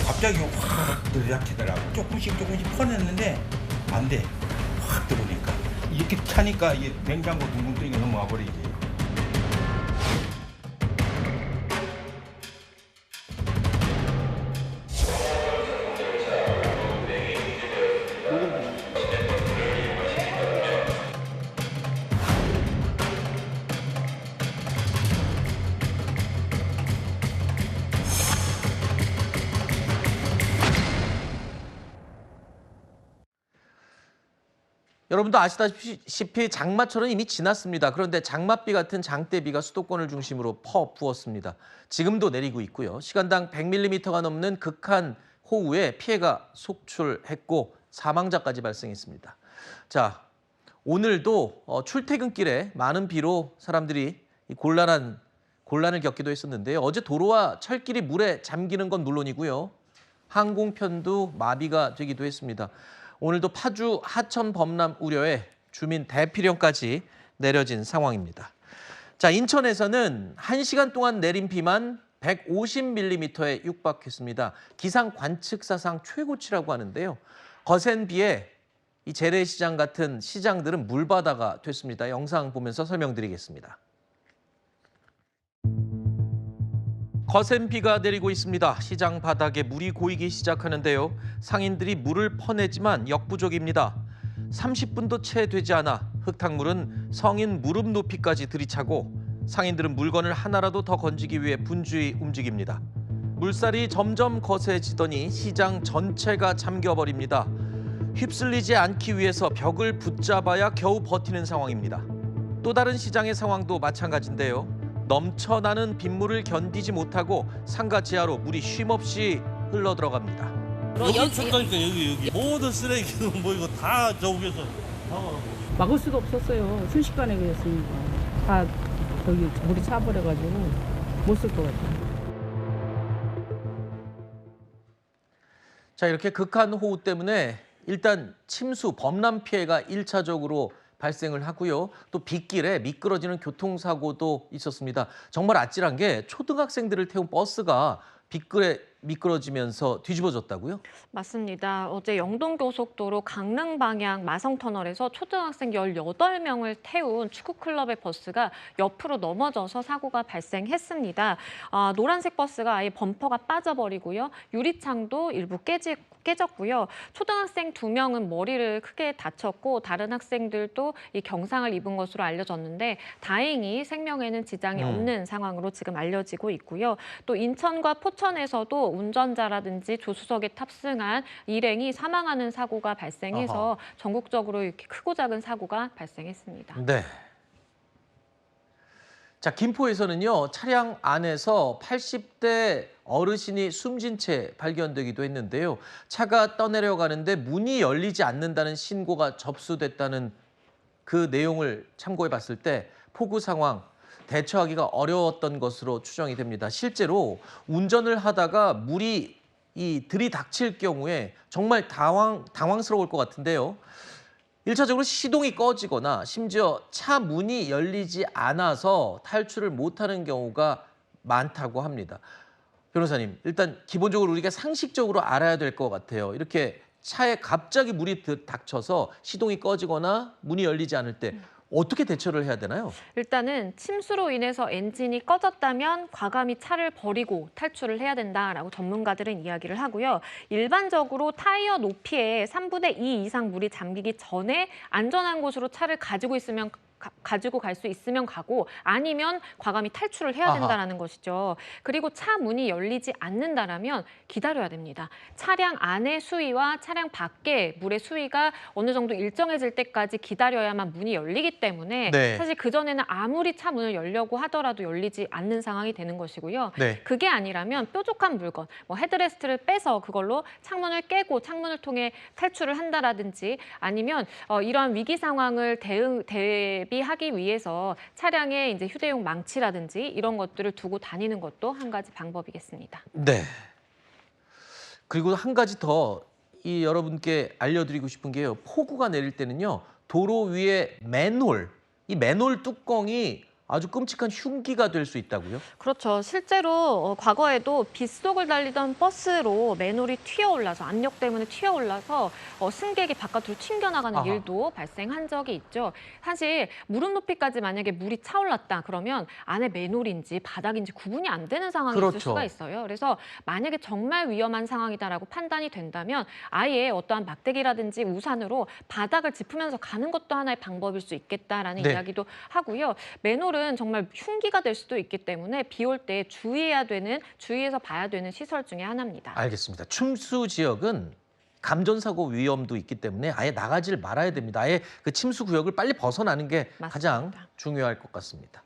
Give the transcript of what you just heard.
갑자기 확 들이닥치더라고. 조금씩 퍼냈는데 안 돼. 확 들어오니까. 이렇게 차니까 이게 냉장고 둥둥뜨기가 넘어가 버리지. 여러분도 아시다시피 장마철은 이미 지났습니다. 그런데 장맛비 같은 장대비가 수도권을 중심으로 퍼부었습니다. 지금도 내리고 있고요. 시간당 100mm가 넘는 극한 호우에 피해가 속출했고 사망자까지 발생했습니다. 자, 오늘도 출퇴근길에 많은 비로 사람들이 곤란을 겪기도 했었는데요. 어제 도로와 철길이 물에 잠기는 건 물론이고요. 항공편도 마비가 되기도 했습니다. 오늘도 파주 하천 범람 우려에 주민 대피령까지 내려진 상황입니다. 자, 인천에서는 1시간 동안 내린 비만 150mm에 육박했습니다. 기상 관측사상 최고치라고 하는데요. 거센 비에 이 재래시장 같은 시장들은 물바다가 됐습니다. 영상 보면서 설명드리겠습니다. 거센 비가 내리고 있습니다. 시장 바닥에 물이 고이기 시작하는데요. 상인들이 물을 퍼내지만 역부족입니다. 30분도 채 되지 않아 흙탕물은 성인 무릎 높이까지 들이차고 상인들은 물건을 하나라도 더 건지기 위해 분주히 움직입니다. 물살이 점점 거세지더니 시장 전체가 잠겨버립니다. 휩쓸리지 않기 위해서 벽을 붙잡아야 겨우 버티는 상황입니다. 또 다른 시장의 상황도 마찬가지인데요. 넘쳐나는 빗물을 견디지 못하고 상가 지하로 물이 쉼없이 흘러들어갑니다. 여기 쳤다니까 여기 모든 쓰레기는 뭐 이거 다 저 위에서 막을 수도 없었어요. 순식간에 그랬으니까 다 저기 물이 차버려가지고 못 쓸 것 같아요. 자, 이렇게 극한 호우 때문에 일단 침수, 범람 피해가 1차적으로 발생을 하고요. 또 빗길에 미끄러지는 교통사고도 있었습니다. 정말 아찔한 게 초등학생들을 태운 버스가 빗길에 미끄러지면서 뒤집어졌다고요? 맞습니다. 어제 영동고속도로 강릉 방향 마성터널에서 초등학생 18명을 태운 축구클럽의 버스가 옆으로 넘어져서 사고가 발생했습니다. 노란색 버스가 아예 범퍼가 빠져버리고요. 유리창도 일부 깨졌고요. 초등학생 2명은 머리를 크게 다쳤고 다른 학생들도 이 경상을 입은 것으로 알려졌는데 다행히 생명에는 지장이 없는 상황으로 지금 알려지고 있고요. 또 인천과 포천에서도 운전자라든지 조수석에 탑승한 일행이 사망하는 사고가 발생해서 전국적으로 이렇게 크고 작은 사고가 발생했습니다. 네. 자, 김포에서는요, 차량 안에서 80대 어르신이 숨진 채 발견되기도 했는데요. 차가 떠내려가는데 문이 열리지 않는다는 신고가 접수됐다는 그 내용을 참고해 봤을 때 폭우 상황, 대처하기가 어려웠던 것으로 추정이 됩니다. 실제로 운전을 하다가 물이 들이닥칠 경우에 정말 당황스러울 것 같은데요. 1차적으로 시동이 꺼지거나 심지어 차 문이 열리지 않아서 탈출을 못하는 경우가 많다고 합니다. 변호사님, 일단 기본적으로 우리가 상식적으로 알아야 될 것 같아요. 이렇게 차에 갑자기 물이 닥쳐서 시동이 꺼지거나 문이 열리지 않을 때 어떻게 대처를 해야 되나요? 일단은 침수로 인해서 엔진이 꺼졌다면 과감히 차를 버리고 탈출을 해야 된다라고 전문가들은 이야기를 하고요. 일반적으로 타이어 높이의 3분의 2 이상 물이 잠기기 전에 안전한 곳으로 차를 가지고 갈 수 있으면 가고 아니면 과감히 탈출을 해야 된다는 것이죠. 그리고 차 문이 열리지 않는다라면 기다려야 됩니다. 차량 안의 수위와 차량 밖의 물의 수위가 어느 정도 일정해질 때까지 기다려야만 문이 열리기 때문에 네. 사실 그전에는 아무리 차 문을 열려고 하더라도 열리지 않는 상황이 되는 것이고요. 네. 그게 아니라면 뾰족한 물건, 뭐 헤드레스트를 빼서 그걸로 창문을 깨고 창문을 통해 탈출을 한다라든지 아니면 이러한 위기 상황을 대비하기 위해서 차량에 이제 휴대용 망치라든지 이런 것들을 두고 다니는 것도 한 가지 방법이겠습니다. 네. 그리고 한 가지 더 여러분께 알려드리고 싶은 게요. 폭우가 내릴 때는요. 도로 위에 맨홀, 이 맨홀 뚜껑이 아주 끔찍한 흉기가 될 수 있다고요? 그렇죠. 실제로 과거에도 빗속을 달리던 버스로 맨홀이 튀어올라서 압력 때문에 튀어올라서 승객이 바깥으로 튕겨나가는 아하. 일도 발생한 적이 있죠. 사실 무릎 높이까지 만약에 물이 차올랐다 그러면 안에 맨홀인지 바닥인지 구분이 안 되는 상황이 그렇죠. 있을 수가 있어요. 그래서 만약에 정말 위험한 상황이다라고 판단이 된다면 아예 어떠한 막대기라든지 우산으로 바닥을 짚으면서 가는 것도 하나의 방법일 수 있겠다라는 네. 이야기도 하고요. 맨홀은 정말 흉기가 될 수도 있기 때문에 비 올 때 주의해서 봐야 되는 시설 중에 하나입니다. 알겠습니다. 침수 지역은 감전사고 위험도 있기 때문에 아예 나가질 말아야 됩니다. 아예 그 침수 구역을 빨리 벗어나는 게 가장 맞습니다. 중요할 것 같습니다.